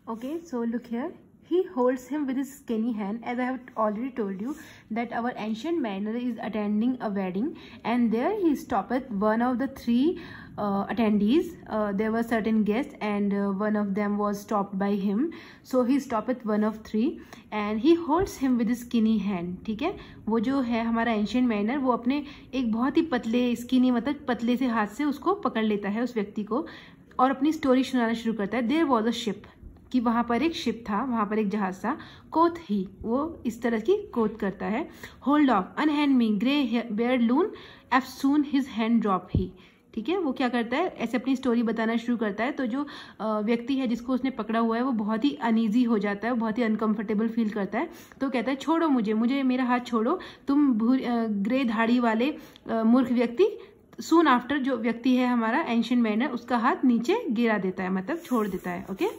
Okay, so look here. He holds him with his skinny hand, as I have already told you that our ancient mariner is attending a wedding, and there he stoppeth one of the three attendees. There were certain guests, and one of them was stopped by him. So he stoppeth one of three, and he holds him with his skinny hand. ठीक है, वो जो है हमारा ancient mariner, वो अपने एक बहुत ही पतले स्किनी मतलब पतले से हाथ से उसको पकड़ लेता है उस व्यक्ति को, और अपनी स्टोरी सुनाना शुरू करता है. देयर वॉज अ शिप, कि वहां पर एक शिप था, वहां पर एक जहाज था. कोथ ही, वो इस तरह की कोथ करता है. Hold off unhand me grey beard loon eftsoons his hand drop he. ठीक है, वो क्या करता है, ऐसे अपनी स्टोरी बताना शुरू करता है. तो जो व्यक्ति है जिसको उसने पकड़ा हुआ है वो बहुत ही अनईजी हो जाता है, बहुत ही अनकंफर्टेबल फील करता है. तो कहता है छोड़ो मुझे मेरा हाथ छोड़ो, तुम ग्रे धाड़ी वाले मूर्ख व्यक्ति. सून आफ्टर जो व्यक्ति है हमारा एंशिएंट मैनर, उसका हाथ नीचे गिरा देता है, मतलब छोड़ देता है. Okay,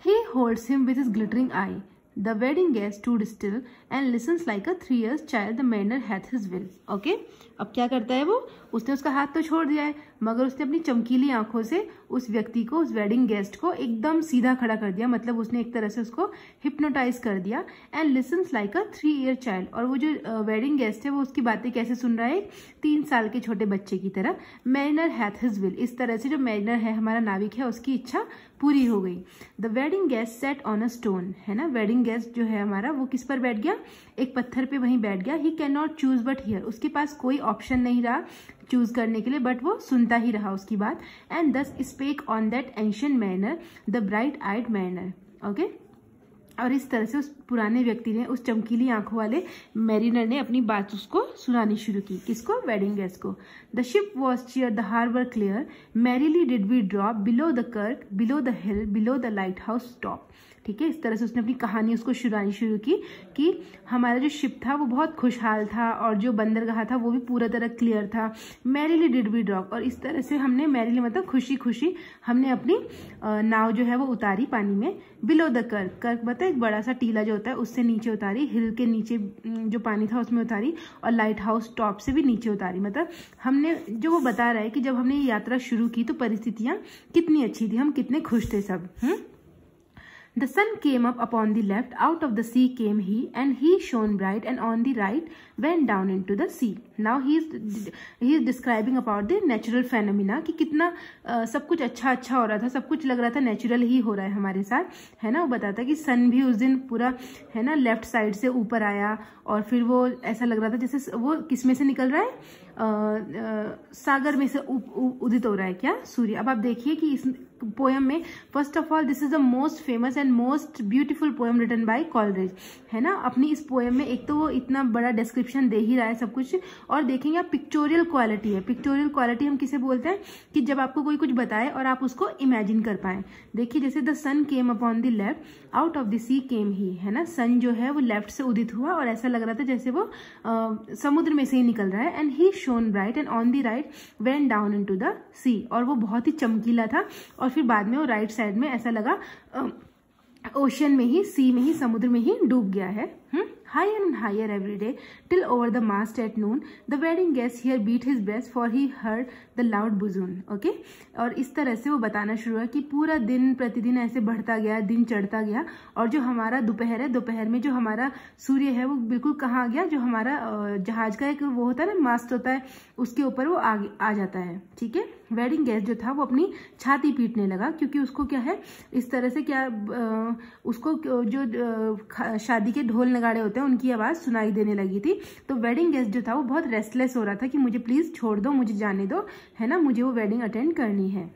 he holds him with his glittering eye. The wedding guest stood still and listens like a 3 years child. The mariner hath his will. Okay? अब क्या करता है वो, उसने उसका हाथ तो छोड़ दिया है, मगर उसने अपनी चमकीली आंखों से उस व्यक्ति को, उस वेडिंग गेस्ट को एकदम सीधा खड़ा कर दिया. मतलब उसने एक तरह से उसको हिप्नोटाइज कर दिया. And lessons like a 3 year child. और वो जो वेडिंग गेस्ट है वो उसकी बातें कैसे सुन रहा है, 3 साल के छोटे बच्चे की तरह. Mariner hath his will. इस तरह से जो मैरिनर है, हमारा नाविक है, उसकी इच्छा पूरी हो गई. The wedding guest set on a stone. है ना, वेडिंग गेस्ट जो है हमारा वो किस पर बैठ गया, एक पत्थर पे वहीं बैठ गया. ही cannot choose but here. उसके पास कोई ऑप्शन नहीं रहा चूज करने के लिए, बट वो सुनता ही रहा उसकी बात. And thus spake on that ancient mariner the bright eyed mariner. Okay, और इस तरह से उस पुराने व्यक्ति ने, उस चमकीली आंखों वाले मैरिनर ने अपनी बात उसको सुनानी शुरू की. किसको, वेडिंग गेस्ट को. The ship was cheer, the harbour clear, merrily did we drop below the kirk, below the hill, below the lighthouse top. ठीक है, इस तरह से उसने अपनी कहानी उसको सुनानी शुरू की कि हमारा जो शिप था वो बहुत खुशहाल था, और जो बंदरगाह था वो भी पूरा तरह क्लियर था. मैरीली डिड वी ड्रॉप, और इस तरह से हमने, मैरीली मतलब खुशी खुशी हमने अपनी नाव जो है वो उतारी पानी में. बिलो द कर्क, कर्क मतलब एक बड़ा सा टीला जो होता है, उससे नीचे उतारी. हिल के नीचे जो पानी था उसमें उतारी, और लाइट हाउस टॉप से भी नीचे उतारी. मतलब हमने, जो वो बता रहा है कि जब हमने ये यात्रा शुरू की तो परिस्थितियां कितनी अच्छी थी, हम कितने खुश थे सब. The sun came up upon the left, out of the sea came he, and he shone bright, and on the right went down into the sea. Now he is describing about the natural phenomena, कि कितना सब कुछ अच्छा हो रहा था, सब कुछ लग रहा था नेचुरल ही हो रहा है हमारे साथ. है ना, वो बताता है कि सन भी उस दिन पूरा, है ना, लेफ्ट साइड से ऊपर आया, और फिर वो ऐसा लग रहा था जैसे वो किस में से निकल रहा है, सागर में से उदित हो रहा है. क्या, सूर्य. अब आप देखिए कि इस पोएम में, first of all this is the most famous and most beautiful poem written by Coleridge. है ना, अपनी इस पोएम में एक तो वो इतना बड़ा डिस्क्रिप्शन दे ही रहा है सब कुछ, और देखेंगे आप पिक्टोरियल क्वालिटी है. पिक्टोरियल क्वालिटी हम किसे बोलते हैं, कि जब आपको कोई कुछ बताए और आप उसको इमेजिन कर पाए. देखिए, जैसे the sun came upon the left, out of the sea came he. है ना, सन जो है वो लेफ्ट से उदित हुआ, और ऐसा लग रहा था जैसे वो समुद्र में से ही निकल रहा है. And he shone bright, and on the right went down into the sea. और वो बहुत ही चमकीला था, और फिर बाद में वो राइट साइड में ऐसा लगा ओशन में ही, सी में ही, समुद्र में ही डूब गया है. Higher and higher every day, till over the mast at noon, the wedding guest here beat his breast, for he heard the loud bosom. Okay? और इस तरह से वो बताना शुरू हुआ कि पूरा दिन प्रतिदिन ऐसे बढ़ता गया, दिन चढ़ता गया, और जो हमारा दोपहर है, दोपहर में जो हमारा सूर्य है वो बिल्कुल कहाँ आ गया, जो हमारा जहाज का एक वो होता है ना, मास्ट होता है, उसके ऊपर वो आगे आ जाता है. ठीक है, वेडिंग गेस्ट जो था वो अपनी छाती पीटने लगा, क्योंकि उसको क्या है, इस तरह से क्या, उसको जो शादी के ढोल नगाड़े होते हैं उनकी आवाज सुनाई देने लगी थी. तो वेडिंग गेस्ट जो था वो बहुत रेस्टलेस हो रहा था कि मुझे प्लीज छोड़ दो, मुझे जाने दो, है ना, मुझे वो वेडिंग अटेंड करनी है.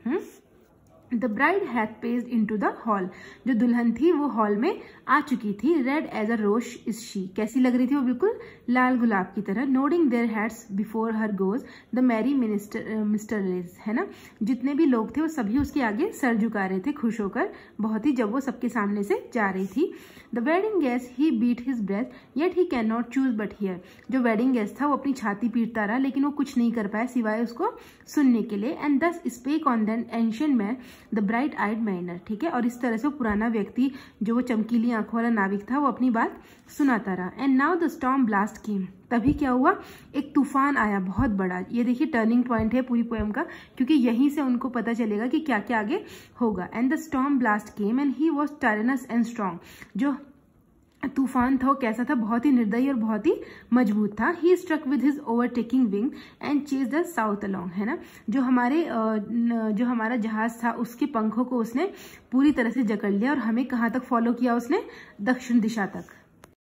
The bride hath paced into the hall. जो दुल्हन थी वो हॉल में आ चुकी थी. Red as a rose is she. कैसी लग रही थी वो, बिल्कुल लाल गुलाब की तरह. Nodding their heads before her goes the merry minstrelsy. है ना, जितने भी लोग थे वो सभी उसके आगे सर झुका रहे थे खुश होकर बहुत ही, जब वो सबके सामने से जा रही थी. The wedding guest he beat his breast, yet he cannot choose but hear. जो वेडिंग गेस्ट था वो अपनी छाती पीटता रहा, लेकिन वो कुछ नहीं कर पाया सिवाय उसको सुनने के लिए. And thus spake on that ancient man the bright eyed mariner, ठीक है। और इस तरह से वो पुराना व्यक्ति जो वो चमकीली आंखों वाला नाविक था वो अपनी बात सुनाता रहा। And now the storm blast came, तभी क्या हुआ, एक तूफान आया बहुत बड़ा। ये देखिए टर्निंग पॉइंट है पूरी पोएम का, क्योंकि यहीं से उनको पता चलेगा कि क्या क्या आगे होगा। And the storm blast came and he was tyrannous and strong, जो तूफान था वो कैसा था, बहुत ही निर्दयी और बहुत ही मजबूत था। He struck with his overtaking wing and chase the south along, है ना। जो हमारा जहाज था उसके पंखों को उसने पूरी तरह से जकड़ लिया और हमें कहाँ तक फॉलो किया उसने, दक्षिण दिशा तक।